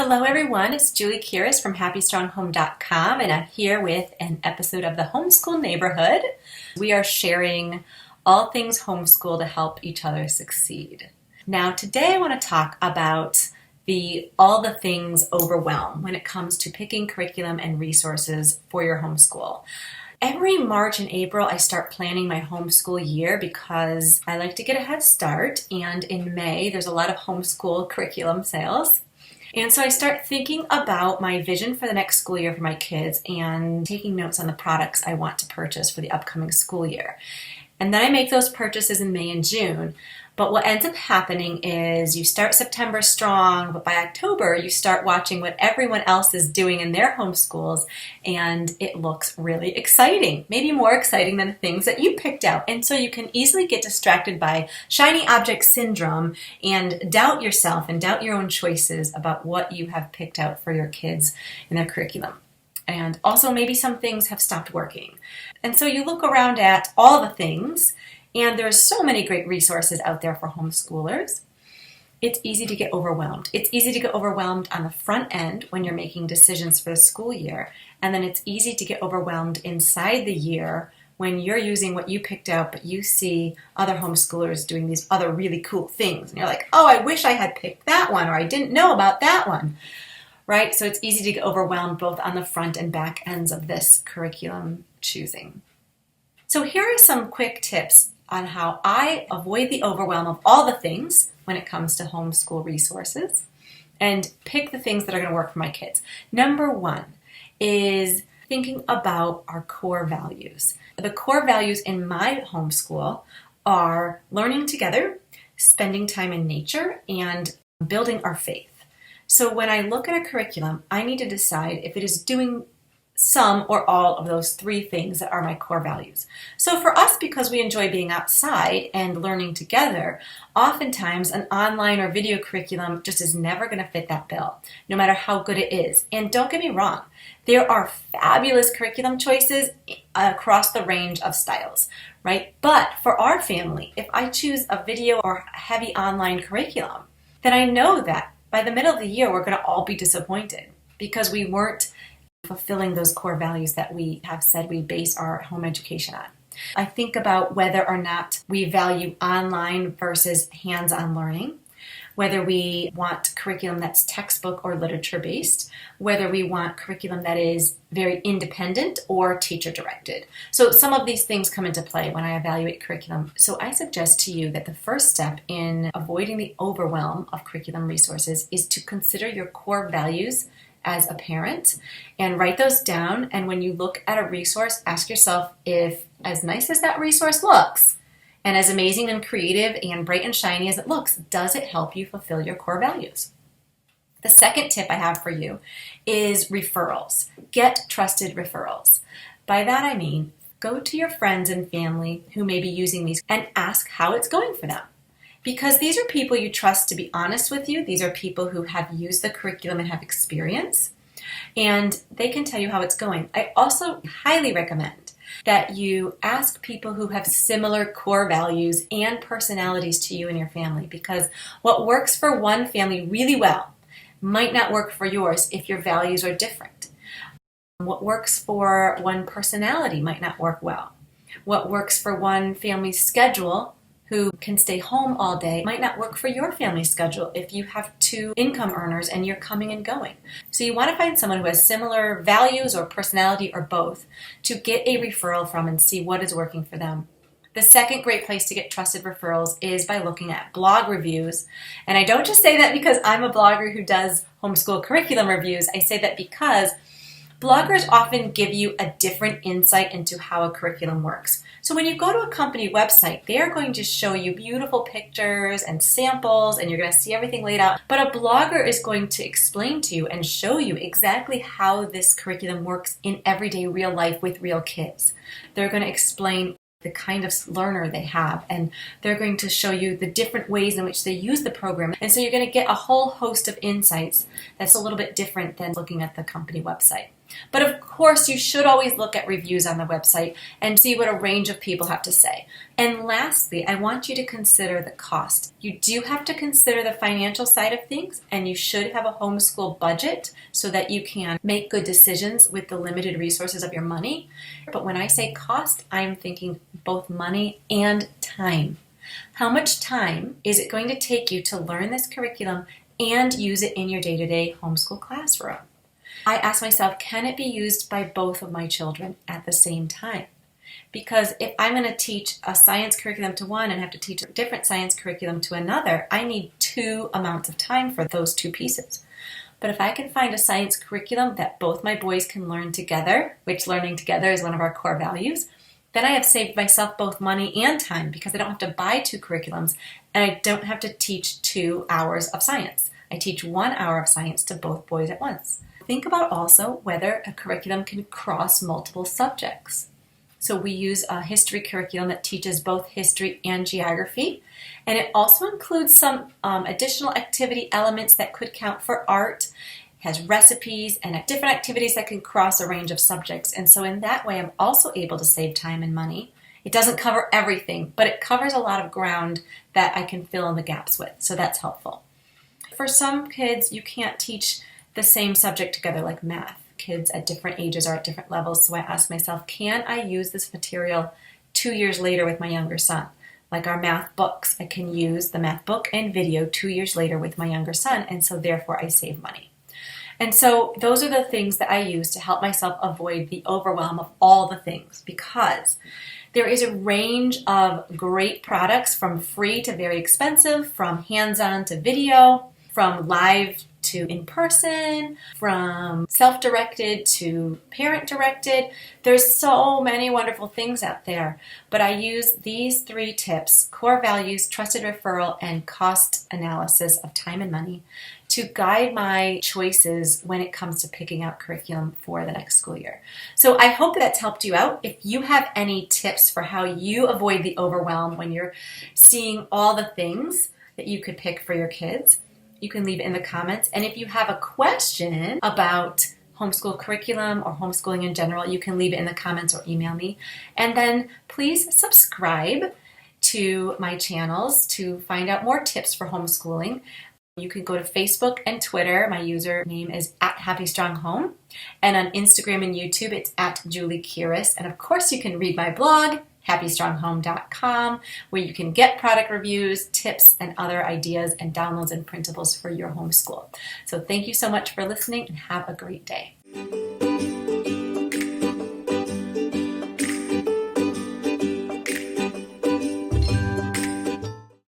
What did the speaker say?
Hello everyone, it's Julie Kiris from HappyStrongHome.com and I'm here with an episode of the Homeschool Neighborhood. We are sharing all things homeschool to help each other succeed. Now today I want to talk about all the things overwhelm when it comes to picking curriculum and resources for your homeschool. Every March and April I start planning my homeschool year because I like to get a head start, and in May there's a lot of homeschool curriculum sales. And so I start thinking about my vision for the next school year for my kids and taking notes on the products I want to purchase for the upcoming school year. And then I make those purchases in May and June. But what ends up happening is you start September strong, but by October you start watching what everyone else is doing in their homeschools, and it looks really exciting, maybe more exciting than the things that you picked out. And so you can easily get distracted by shiny object syndrome and doubt yourself and doubt your own choices about what you have picked out for your kids in their curriculum. And also maybe some things have stopped working. And so you look around at all the things, and there's so many great resources out there for homeschoolers. It's easy to get overwhelmed. It's easy to get overwhelmed on the front end when you're making decisions for the school year, and then it's easy to get overwhelmed inside the year when you're using what you picked out, but you see other homeschoolers doing these other really cool things, and you're like, oh, I wish I had picked that one, or I didn't know about that one, right? So it's easy to get overwhelmed both on the front and back ends of this curriculum choosing. So here are some quick tips on how I avoid the overwhelm of all the things when it comes to homeschool resources and pick the things that are going to work for my kids. Number one is thinking about our core values. The core values in my homeschool are learning together, spending time in nature, and building our faith. So when I look at a curriculum, I need to decide if it is doing some or all of those three things that are my core values. So for us, because we enjoy being outside and learning together, oftentimes an online or video curriculum just is never going to fit that bill, no matter how good it is. And don't get me wrong, there are fabulous curriculum choices across the range of styles, right? But for our family, if I choose a video or heavy online curriculum, then I know that by the middle of the year, we're going to all be disappointed because we weren't fulfilling those core values that we have said we base our home education on. I think about whether or not we value online versus hands-on learning, whether we want curriculum that's textbook or literature based, whether we want curriculum that is very independent or teacher directed. So some of these things come into play when I evaluate curriculum. So I suggest to you that the first step in avoiding the overwhelm of curriculum resources is to consider your core values as a parent and write those down. And when you look at a resource, ask yourself if, as nice as that resource looks and as amazing and creative and bright and shiny as it looks, does it help you fulfill your core values? The second tip I have for you is referrals. Get trusted referrals. By that I mean, go to your friends and family who may be using these and ask how it's going for them. Because these are people you trust to be honest with you. These are people who have used the curriculum and have experience, and they can tell you how it's going. I also highly recommend that you ask people who have similar core values and personalities to you and your family, because what works for one family really well might not work for yours if your values are different. What works for one personality might not work well. What works for one family's schedule who can stay home all day might not work for your family schedule if you have two income earners and you're coming and going. So you want to find someone who has similar values or personality or both to get a referral from and see what is working for them. The second great place to get trusted referrals is by looking at blog reviews. And I don't just say that because I'm a blogger who does homeschool curriculum reviews. I say that because bloggers often give you a different insight into how a curriculum works. So when you go to a company website, they're going to show you beautiful pictures and samples, and you're going to see everything laid out. But a blogger is going to explain to you and show you exactly how this curriculum works in everyday real life with real kids. They're going to explain the kind of learner they have, and they're going to show you the different ways in which they use the program. And so you're going to get a whole host of insights that's a little bit different than looking at the company website. But of course, you should always look at reviews on the website and see what a range of people have to say. And lastly, I want you to consider the cost. You do have to consider the financial side of things, and you should have a homeschool budget so that you can make good decisions with the limited resources of your money. But when I say cost, I'm thinking both money and time. How much time is it going to take you to learn this curriculum and use it in your day-to-day homeschool classroom? I ask myself, can it be used by both of my children at the same time? Because if I'm going to teach a science curriculum to one and have to teach a different science curriculum to another, I need two amounts of time for those two pieces. But if I can find a science curriculum that both my boys can learn together, which learning together is one of our core values, then I have saved myself both money and time because I don't have to buy two curriculums and I don't have to teach 2 hours of science. I teach 1 hour of science to both boys at once. Think about also whether a curriculum can cross multiple subjects. So we use a history curriculum that teaches both history and geography, and it also includes some additional activity elements that could count for art, has recipes and different activities that can cross a range of subjects. And so in that way, I'm also able to save time and money. It doesn't cover everything, but it covers a lot of ground that I can fill in the gaps with, so that's helpful. For some kids, you can't teach the same subject together, like math. Kids at different ages are at different levels, so I ask myself, can I use this material 2 years later with my younger son? Like our math books, I can use the math book and video 2 years later with my younger son, and so therefore I save money. And so those are the things that I use to help myself avoid the overwhelm of all the things, because there is a range of great products from free to very expensive, from hands-on to video, from live to in-person, from self-directed to parent-directed. There's so many wonderful things out there, but I use these 3 tips, core values, trusted referral, and cost analysis of time and money, to guide my choices when it comes to picking out curriculum for the next school year. So I hope that's helped you out. If you have any tips for how you avoid the overwhelm when you're seeing all the things that you could pick for your kids, you can leave it in the comments. And if you have a question about homeschool curriculum or homeschooling in general, you can leave it in the comments or email me. And then please subscribe to my channels to find out more tips for homeschooling. You can go to Facebook and Twitter. My username is @HappyStrongHome. And on Instagram and YouTube, it's @JulieKiris. And of course, you can read my blog, happystronghome.com, where you can get product reviews, tips, and other ideas and downloads and printables for your homeschool. So thank you so much for listening and have a great day.